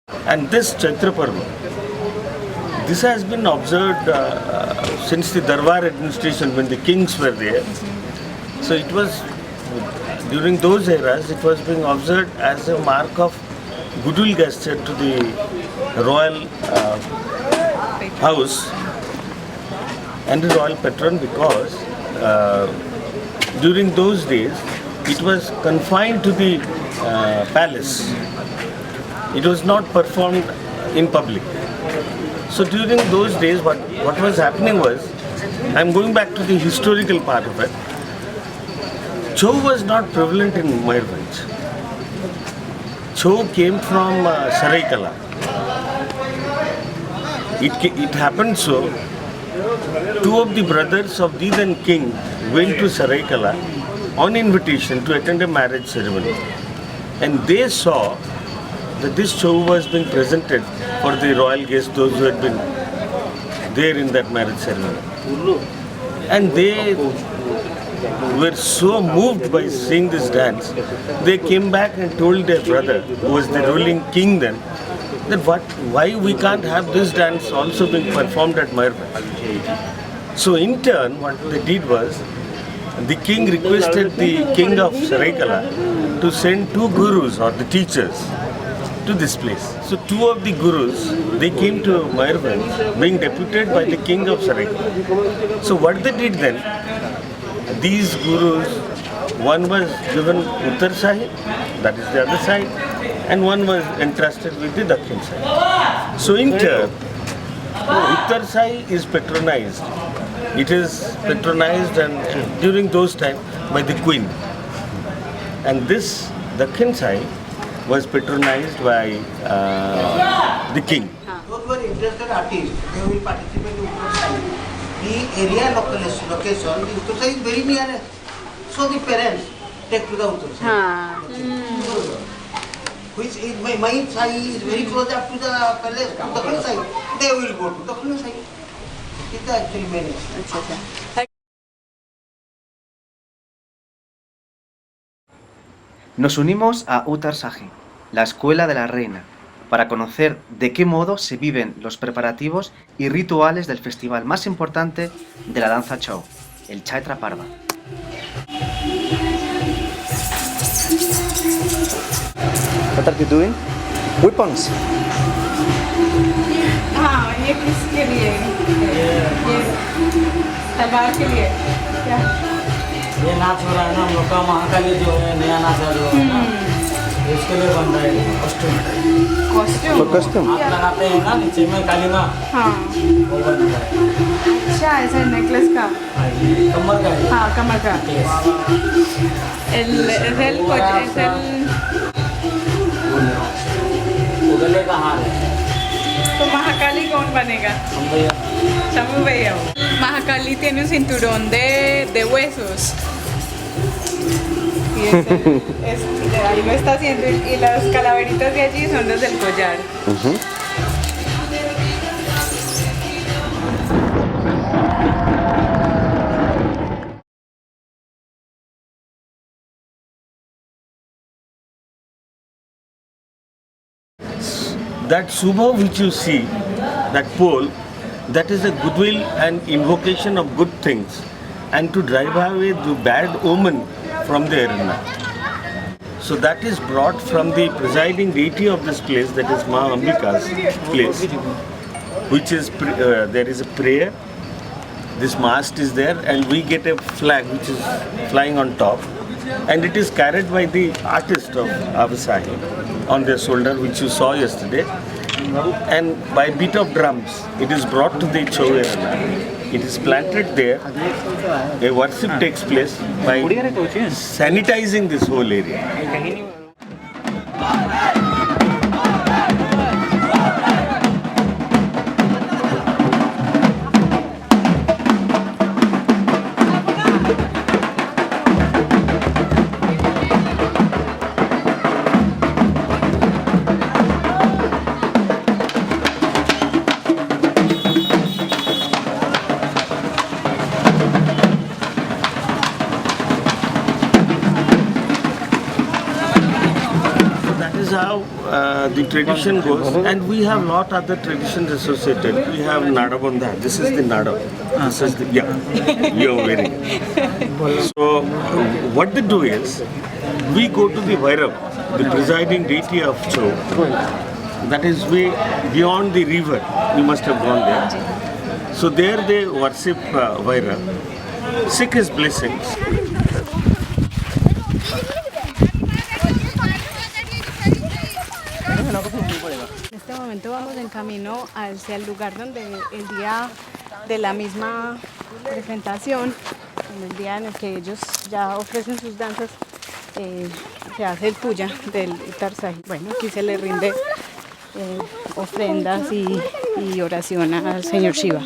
And this Chaitra Parva, this has been observed since the Darbar administration when the kings were there. So it was, during those eras, it was being observed as a mark of goodwill gesture to the royal house and the royal patron, because during those days it was confined to the palace. It was not performed in public. So during those days what was happening was, I'm going back to the historical part of it, Chhau was not prevalent in Mayurbhanj. Chhau came from Saraikala. It happened so, two of the brothers of the then king went to Saraikala on invitation to attend a marriage ceremony. And they saw that this Chhau was being presented for the royal guests, those who had been there in that marriage ceremony. And they were so moved by seeing this dance, they came back and told their brother, who was the ruling king then, that why we can't have this dance also being performed at Mayurbhanj. So in turn, what they did was, the king requested the king of Saraikala to send two gurus or the teachers to this place. So two of the gurus, they came to Mayurbhanj being deputed by the king of Saraikala. So what they did then, these gurus, one was given Uttar side, that is the other side, and one was entrusted with the Dakhin side. So in turn, Uttar side is patronized. It is patronized and during those times by the queen. And this Dakhin side was patronized by the king. Those who are interested artists, they will participate in Uttar side. The area location, the Uttar side is very near. So the parents take to the Uttar side. Which is, my side is very close up to the palace, to Dakhin side. They will go to Dakhin side. It's actually very nice. Nos unimos a Uttar Sahi, la escuela de la reina, para conocer de qué modo se viven los preparativos y rituales del festival más importante de la danza Chhau, el Chaitra Parva. What are you doing? Weapons. हाँ, ये किसके लिए? ये तलवार के लिए क्या? ये नाच हो रहा है ना, हम लोग का महाकाली जो है, नया नाच है जो है ना, इसके लिए बन रहा है कॉस्ट्यूम। कॉस्ट्यूम? कॉस्ट्यूम? आप लगाते हैं ना नीचे में काली माँ, हाँ। वो बन रहा है। अच्छा, ऐसा नेकलेस का? हाँ, ये कमर का है। हाँ, कमर का। वो गले का हार है। तो महाकाली कौन बनेगा? हम भैया Samu veía. Mahakali tiene un cinturón de huesos. Y ahí lo está haciendo. Y las calaveritas de allí son las del collar. That Subha which you see, that pole, that is a goodwill and invocation of good things and to drive away the bad omen from the arena. So that is brought from the presiding deity of this place, that is Ma Ambika's place, which is, there is a prayer, this mast is there and we get a flag which is flying on top and it is carried by the artist of Avasahi on their shoulder, which you saw yesterday. And by beat of drums, it is brought to the Chhau arena. It is planted there. A worship takes place by sanitizing this whole area. the tradition goes, and we have lot other traditions associated. We have Nadabandha. This is the Nada. This is the you're very good. So what they do is, we go to the Vairav, the presiding deity of Chau. That is way beyond the river. You must have gone there. So there they worship Vairav, seek his blessings. En este momento vamos en camino hacia el lugar donde el día de la misma presentación, en el día en el que ellos ya ofrecen sus danzas, se hace el puya del Uttar Sahi. Bueno, aquí se le rinde ofrendas y oración al señor Shiva.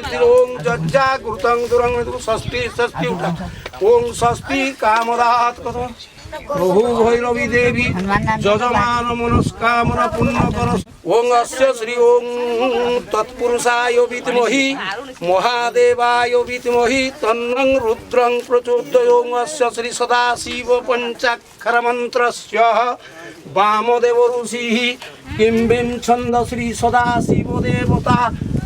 ओम जज्जा कृतं दुरंग षष्ठी षष्ठी उठा ओम षष्ठी कामदात कथो प्रभु भैरवी देवी जजमान मनस्कामना पुण्य कर ओम अस्य श्री ओम तत्पुरुषाय विद्महि महादेवाय विद्महि तन्नं रुद्रं प्रचोदयात् ओम अस्य श्री सदाशिव पंचाक्षर मंत्रस्य वामदेव ऋषिः किं बिं छन्द श्री सदाशिव देवता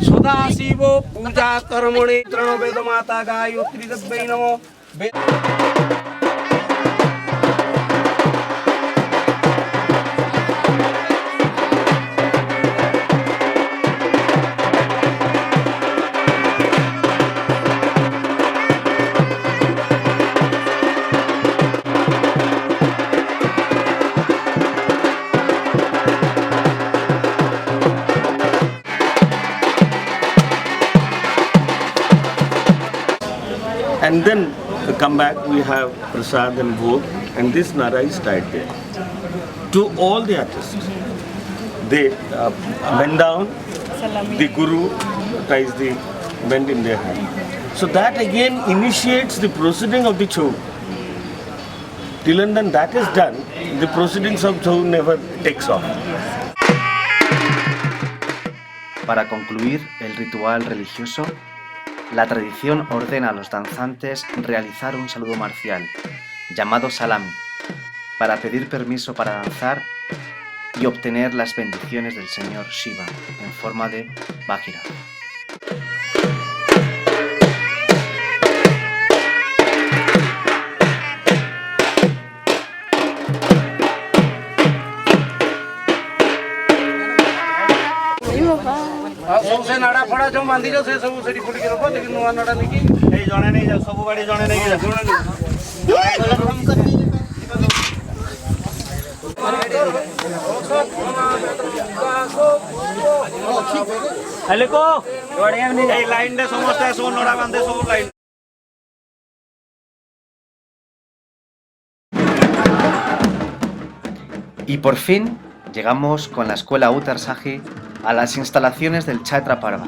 सदाशिव पूजा कर्मणि तृण वेद माता गायत्री देव्यै नमो। And then come back, we have prasad and bhog, and this nara is tied there. To all the artists, they bend down, the guru ties the bend in their hand. So that again initiates the proceeding of the Chau. Till and then that is done, the proceedings of Chau never takes off. Para concluir el ritual religioso, la tradición ordena a los danzantes realizar un saludo marcial, llamado salami, para pedir permiso para danzar y obtener las bendiciones del señor Shiva en forma de Bhagira. सबसे नाड़ा फड़ा जो बांधी जो से सब सेठी खोल के रखो लेकिन नुआ नाड़ा नहीं ए जणे नहीं जा सब बाड़ी जणे नहीं जा हेले को बढ़िया नहीं ए लाइन दे समस्त सब नाड़ा बांधे सब line. Y por fin llegamos con la escuela Uttar Sahi a las instalaciones del Chhaitra Parva,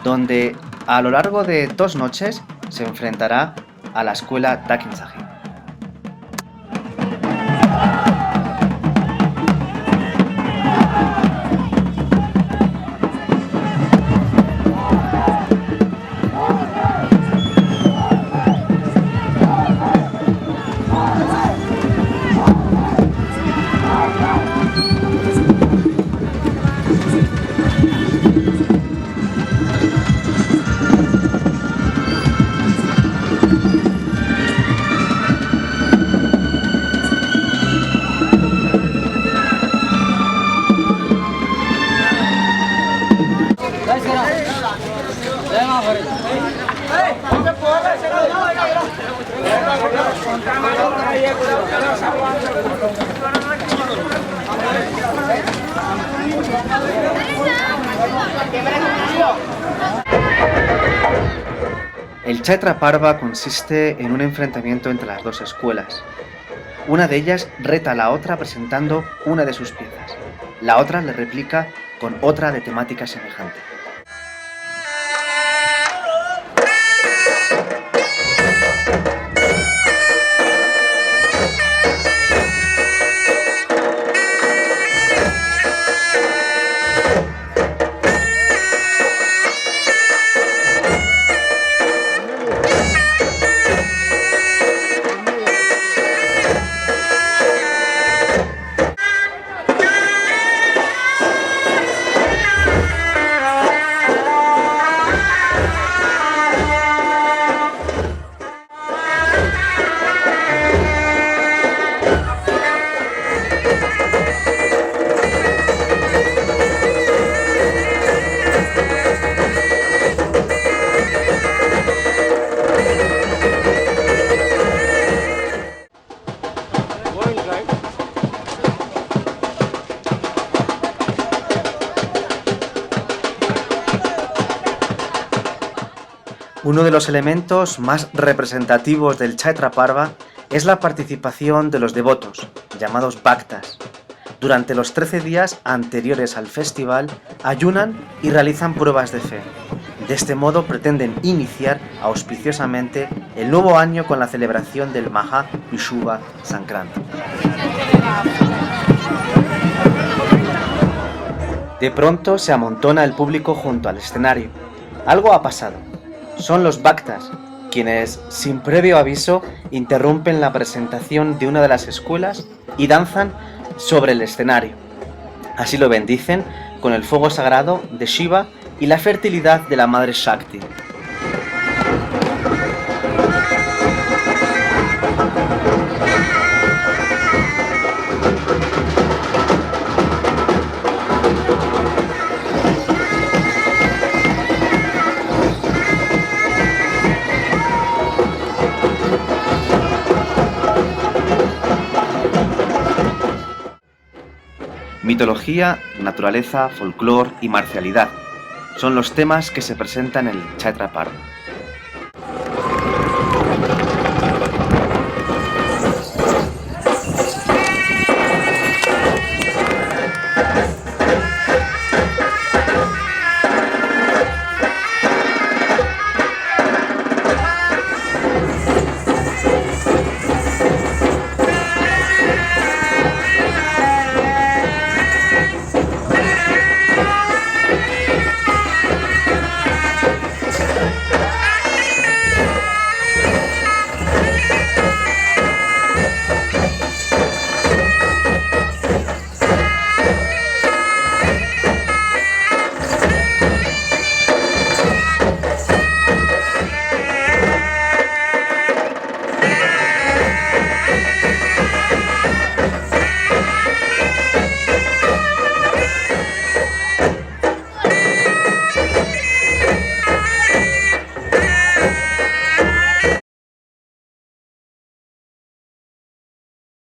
donde a lo largo de 2 noches se enfrentará a la escuela Dakin Sahi. El Chhaitra Parva consiste en un enfrentamiento entre las 2 escuelas. Una de ellas reta a la otra presentando una de sus piezas. La otra le replica con otra de temática semejante. Uno de los elementos más representativos del Chaitra Parva es la participación de los devotos, llamados bhaktas. Durante los 13 días anteriores al festival, ayunan y realizan pruebas de fe. De este modo pretenden iniciar auspiciosamente el nuevo año con la celebración del Maha Vishuva Sankranti. De pronto se amontona el público junto al escenario. Algo ha pasado. Son los bhaktas, quienes, sin previo aviso, interrumpen la presentación de una de las escuelas y danzan sobre el escenario. Así lo bendicen con el fuego sagrado de Shiva y la fertilidad de la madre Shakti. Mitología, naturaleza, folclore y marcialidad son los temas que se presentan en el Chaitra Parva.